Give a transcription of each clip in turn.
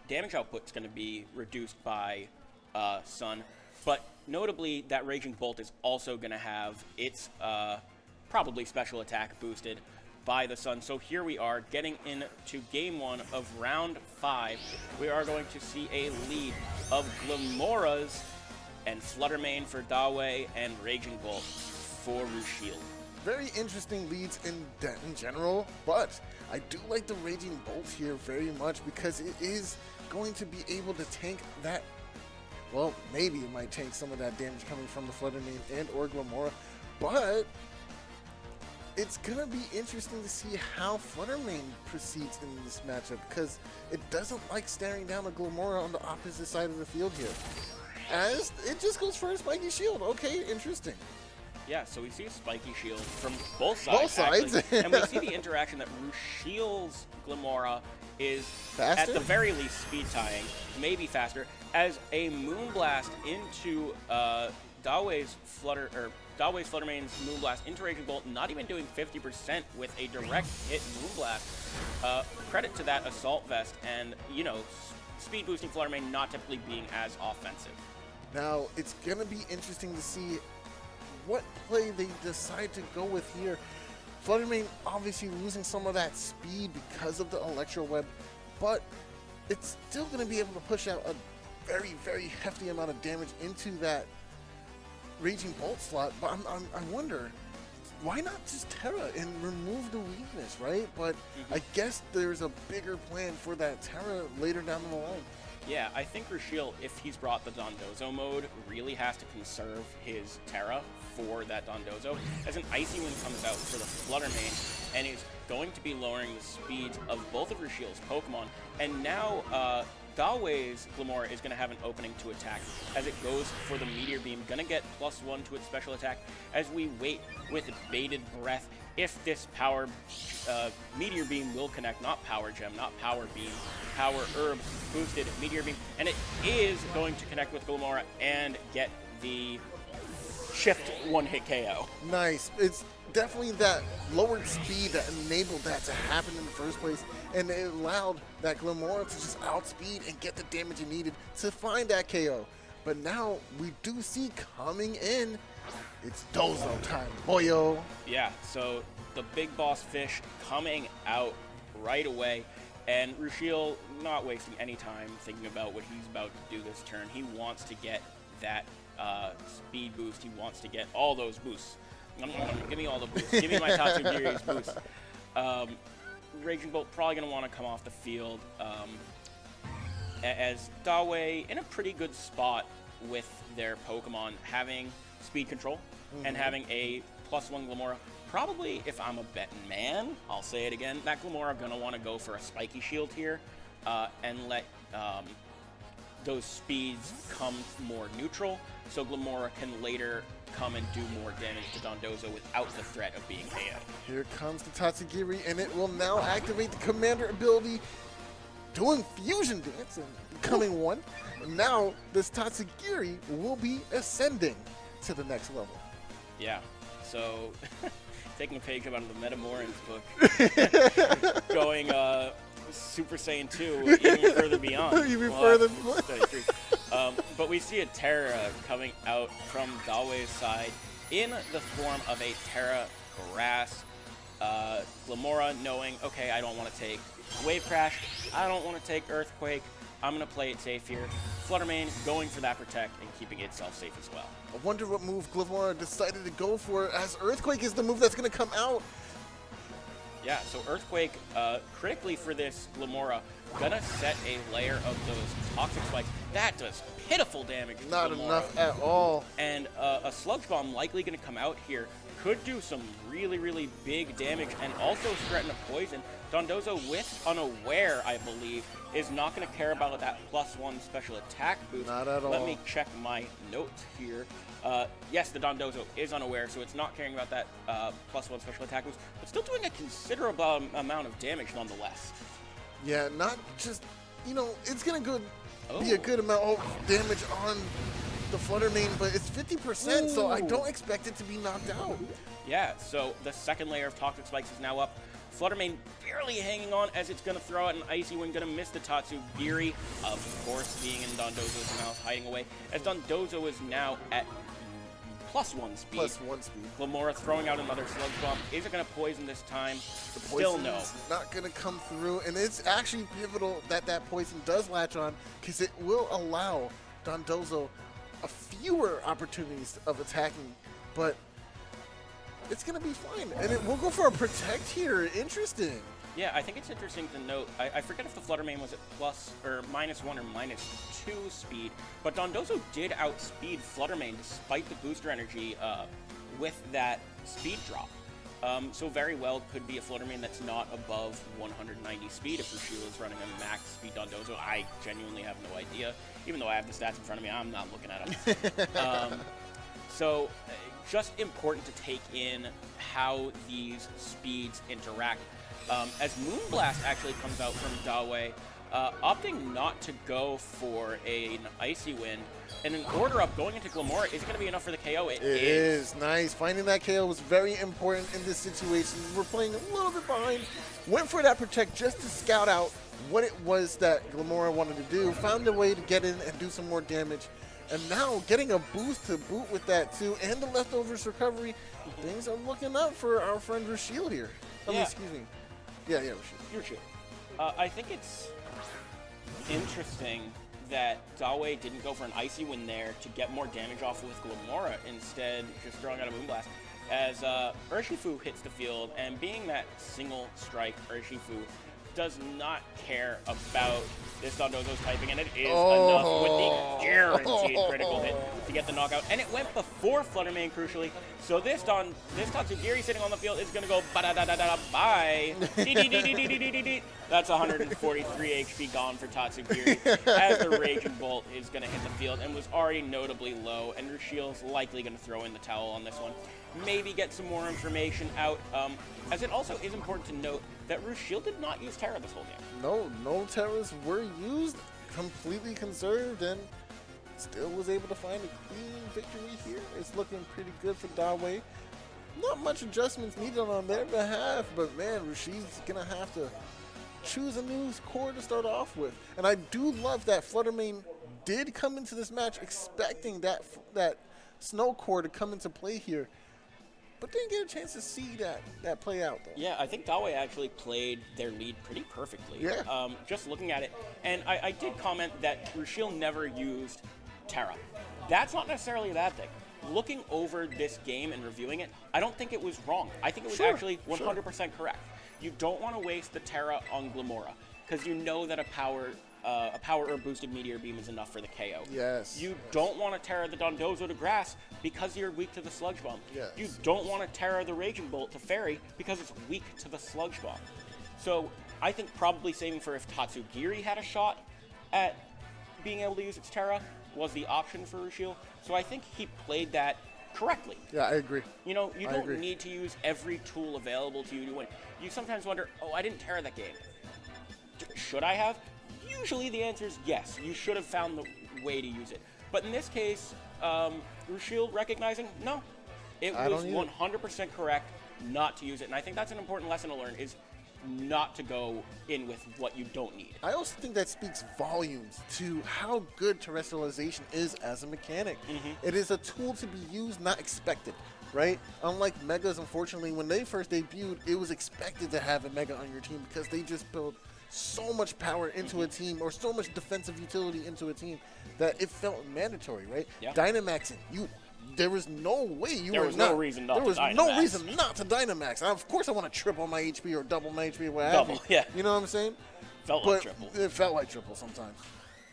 damage output's going to be reduced by Sun, but notably that Raging Bolt is also going to have its probably special attack boosted by the Sun. So here we are getting into game 1 of round 5. We are going to see a lead of Glimmorahs and Fluttermane for Dawei and Raging Bolt for Rushil. Very interesting leads in general, but I do like the Raging Bolt here very much because it is going to be able to tank that. Well, maybe it might tank some of that damage coming from the Fluttermane and or Glimmorah, but it's going to be interesting to see how Fluttermane proceeds in this matchup because it doesn't like staring down a Glimmorah on the opposite side of the field here. As it just goes for a spiky shield. Okay, interesting. Yeah, so we see a spiky shield from both sides. Both sides. And we see the interaction that Rushil's Glimmorah is faster? at the very least speed tying, maybe faster, as a Moonblast into Dawei's Fluttermane's Moonblast into Raging Bolt, not even doing 50% with a direct hit Moonblast. Credit to that Assault Vest and, you know, speed boosting Fluttermane not typically being as offensive. Now, it's going to be interesting to see what play they decide to go with here. Fluttermane obviously losing some of that speed because of the Electro Web, but it's still going to be able to push out a very, very hefty amount of damage into that Raging Bolt slot. But I wonder, why not just Terra and remove the weakness, right? But I guess there's a bigger plan for that Terra later down the line. Yeah, I think Rushil, if he's brought the Dondozo mode, really has to conserve his Terra for that Dondozo, as an Icy Wind comes out for the Fluttermane, and is going to be lowering the speeds of both of Rushil's Pokemon, and now Dawei's Glimmorah is going to have an opening to attack as it goes for the Meteor Beam, going to get +1 to its special attack as we wait with bated breath if this Meteor Beam will connect, not Power Gem, not Power Beam, Power Herb boosted Meteor Beam, and it is going to connect with Glimmorah and get the shift one-hit KO. Nice. It's definitely that lowered speed that enabled that to happen in the first place, and it allowed that Glimmorah to just outspeed and get the damage it needed to find that KO. But now we do see coming in, it's Dozo time, boyo. Yeah, so the big boss fish coming out right away, and Rushil not wasting any time thinking about what he's about to do this turn. He wants to get that speed boost. He wants to get all those boosts. Give me all the boosts. Give me my Tatsugiri's boosts. Raging Bolt probably going to want to come off the field as Dawei in a pretty good spot with their Pokemon having speed control and having a +1 Glimmorah. Probably, if I'm a betting man, I'll say it again, that Glimmorah going to want to go for a spiky shield here and let those speeds come more neutral, so Glimmorah can later come and do more damage to Dondozo without the threat of being KO'd. Here comes the Tatsugiri, and it will now activate the Commander ability, doing fusion dance and becoming one. And now this Tatsugiri will be ascending to the next level. Yeah, so taking a page out of the Metamorph's book, going Super Saiyan 2 even further beyond. Even further. But we see a Terra coming out from Dawei's side in the form of a Terra Grass. Glimmorah knowing, okay, I don't want to take Wave Crash, I don't want to take Earthquake, I'm going to play it safe here. Fluttermane going for that Protect and keeping itself safe as well. I wonder what move Glimmorah decided to go for, as Earthquake is the move that's going to come out. Yeah, so Earthquake, critically for this Glimmorah, gonna set a layer of those Toxic Spikes. That does pitiful damage to Not Glimmorah. enough at all. And a Sludge Bomb likely gonna come out here. Could do some really, really big damage and also threaten a poison. Dondozo with Unaware, I believe, is not going to care about that +1 special attack boost. Not at all. Let me check my notes here. Yes, the Dondozo is Unaware, so it's not caring about that +1 special attack boost, but still doing a considerable amount of damage nonetheless. Yeah, not just, you know, it's going to be a good amount of damage on the Fluttermane, but it's 50%, so I don't expect it to be knocked out. Yeah, so the second layer of Toxic Spikes is now up. Fluttermane barely hanging on as it's going to throw out an Icy Wind, going to miss the Tatsugiri, of course, being in Dondozo's mouth, hiding away, as Dondozo is now at +1 speed. +1 speed. Glamora throwing out another Sludge Bomb. Is it going to poison this time? The Still no. poison's not going to come through, and it's actually pivotal that that poison does latch on, because it will allow Dondozo a fewer opportunities of attacking, but it's going to be fine. And it will go for a Protect here. Interesting. Yeah, I think it's interesting to note, I forget if the Fluttermane was at +1 or -2 speed, but Dondozo did outspeed Fluttermane despite the booster energy with that speed drop. So very well could be a Fluttermane that's not above 190 speed if Rushil is running a max speed Dondozo. I genuinely have no idea. Even though I have the stats in front of me, I'm not looking at them. So just important to take in how these speeds interact. As Moonblast actually comes out from Dawei, opting not to go for an Icy Wind, and an order up going into Glamora is going to be enough for the KO. It is nice. Finding that KO was very important in this situation. We're playing a little bit behind. Went for that Protect just to scout out what it was that Glamora wanted to do. Found a way to get in and do some more damage. And now getting a boost to boot with that too, and the leftovers recovery. Things are looking up for our friend Rushil here. Yeah. Excuse me. Yeah, Rushil. Rushil. I think it's interesting that Dawei didn't go for an Icy Wind there to get more damage off with Glamora, instead just throwing out a Moonblast. As Urshifu hits the field, and being that single strike Urshifu does not care about this Dondozo's typing, and it is enough with the guaranteed critical hit to get the knockout. And it went before Fluttermane, crucially. So this Tatsugiri sitting on the field is going to go ba-da-da-da-da-bye. That's 143 HP gone for Tatsugiri, as the Raging Bolt is going to hit the field and was already notably low, and Rushil's likely going to throw in the towel on this one. Maybe get some more information out, as it also is important to note that Rushil did not use Terra this whole game. No Terras were used, completely conserved, and still was able to find a clean victory here. It's looking pretty good for Dawei. Not much adjustments needed on their behalf, but man, Rushil's gonna have to choose a new core to start off with. And I do love that Fluttermane did come into this match expecting that Snow core to come into play here, but didn't get a chance to see that play out, though. Yeah, I think Dawei actually played their lead pretty perfectly. Yeah. Just looking at it. And I did comment that Rushil never used Terra. That's not necessarily a bad thing. Looking over this game and reviewing it, I don't think it was wrong. I think it was actually 100% correct. You don't want to waste the Terra on Glamora, because you know that a power or boosted Meteor Beam is enough for the KO. Yes. You don't want to Terra the Dondozo to Grass because you're weak to the Sludge Bomb. Yes. You don't want to Terra the Raging Bolt to Fairy because it's weak to the Sludge Bomb. So I think probably saving for if Tatsugiri had a shot at being able to use its Terra was the option for Rushil. So I think he played that correctly. Yeah, I agree. You know, you don't need to use every tool available to you to win. You sometimes wonder, oh, I didn't Terra that game. Should I have? Usually the answer is yes. You should have found the way to use it. But in this case, Rushil recognizing, no, it was 100% correct not to use it. And I think that's an important lesson to learn, is not to go in with what you don't need. I also think that speaks volumes to how good terrestrialization is as a mechanic. It is a tool to be used, not expected, right? Unlike Megas, unfortunately, when they first debuted, it was expected to have a Mega on your team because they just built so much power into a team, or so much defensive utility into a team, that it felt mandatory, right? Yeah. Dynamax, there was no way you there were was not. no reason not there to was Dynamax. no reason not to Dynamax. Of course, I want to triple my HP or double my HP or what have you. Yeah. You know what I'm saying? Felt like triple. It felt like triple sometimes.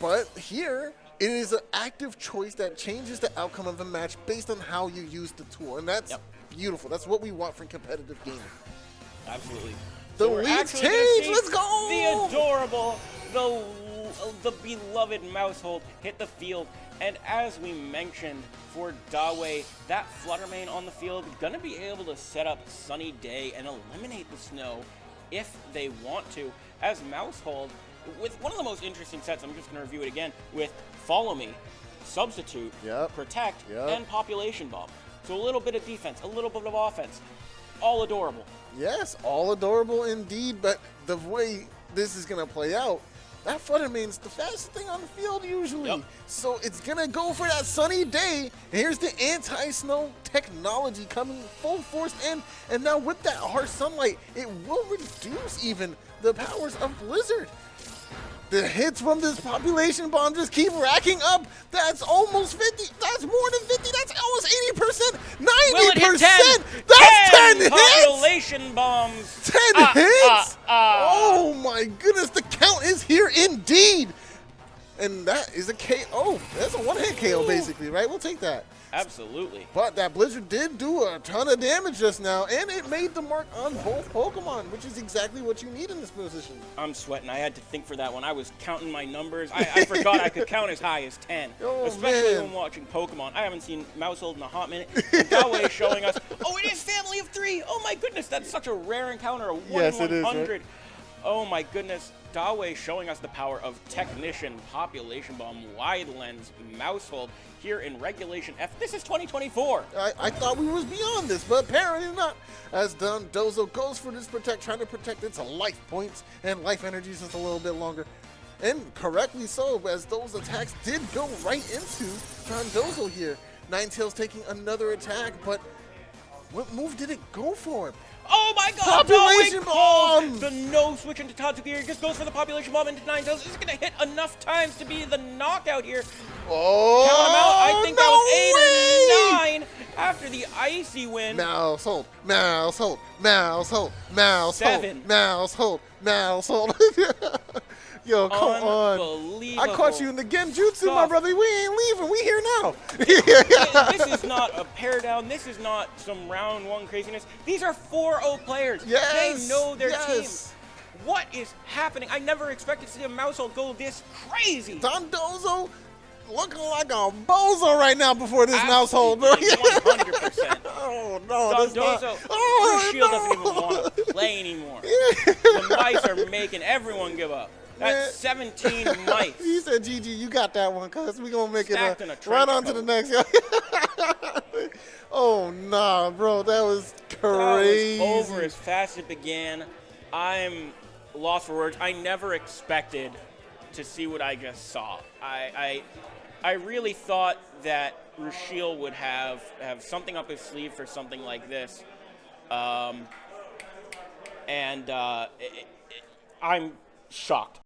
But here, it is an active choice that changes the outcome of the match based on how you use the tool, and that's beautiful. That's what we want from competitive gaming. Absolutely. The leads change. Let's go. The adorable, the beloved Mousehold hit the field, and as we mentioned for Dawei, that Fluttermane on the field gonna be able to set up Sunny Day and eliminate the snow if they want to. As Mousehold, with one of the most interesting sets, I'm just gonna review it again with Follow Me, Substitute, Protect, and Population Bomb. So a little bit of defense, a little bit of offense. all adorable. Yes, all adorable indeed, but the way this is going to play out, that Flutter Mane's the fastest thing on the field usually. Yep. So it's going to go for that sunny day. And here's the anti-snow technology coming full force in. And now with that harsh sunlight, it will reduce even the powers of Blizzard. The hits from this population bomb just keep racking up. That's almost 50. That's more than 50. That's almost 80%. 90%. Will it hit 10? That's 10 hits. Population bombs. 10 hits. Oh my goodness. The count is here indeed. And that is a KO. That's a one-hit KO basically, right? We'll take that. Absolutely. But that Blizzard did do a ton of damage just now, and it made the mark on both Pokemon, which is exactly what you need in this position. I'm sweating. I had to think for that one. I was counting my numbers. I forgot I could count as high as 10. Oh, especially man. when watching Pokemon. I haven't seen Mousehold in a hot minute. And Dawei showing us, oh, it is family of 3. Oh my goodness, that's such a rare encounter. A 1 Yes, in it is, 100. right? Oh my goodness. Dawei showing us the power of Technician, Population Bomb, Wide Lens, Mousehold here in Regulation F. This is 2024. I thought we was beyond this, but apparently not. As Dozo goes for this protect, trying to protect its life points and life energies just a little bit longer. And correctly so, as those attacks did go right into Dozo here. Ninetales taking another attack, but what move did it go for? Oh my god! Population bomb! The no switch into Tatsugiri just goes for the population bomb into Ninetales. Is it going to hit enough times to be the knockout here? Oh, Count him out. I think no that was 8 way! or 9 after the icy win. Mousehold, Mousehold, Mousehold, Mousehold, 7. Mousehold, Mousehold. Yo, come on. Unbelievable. I caught you in the Genjutsu, my Stuff. brother. We ain't leaving. We here now. This is not a pair down. This is not some round 1 craziness. These are 4-0 players. Yes, They know their team. yes. What is happening? I never expected to see a Mousehold go this crazy. Dondozo looking like a bozo right now before this Mousehold, bro. 100%. Oh, no. that's not- Dondozo, Oh, Rushil no. doesn't even want to play anymore. The mice are making everyone give up. That's 17 mice. He said, GG, you got that one, cuz we going to make Stacked in a it trench right on to the coat. next. Oh, nah, bro. That was crazy. That was over as fast as it began. I'm lost for words. I never expected to see what I just saw. I really thought that Rushil would have something up his sleeve for something like this. I'm shocked.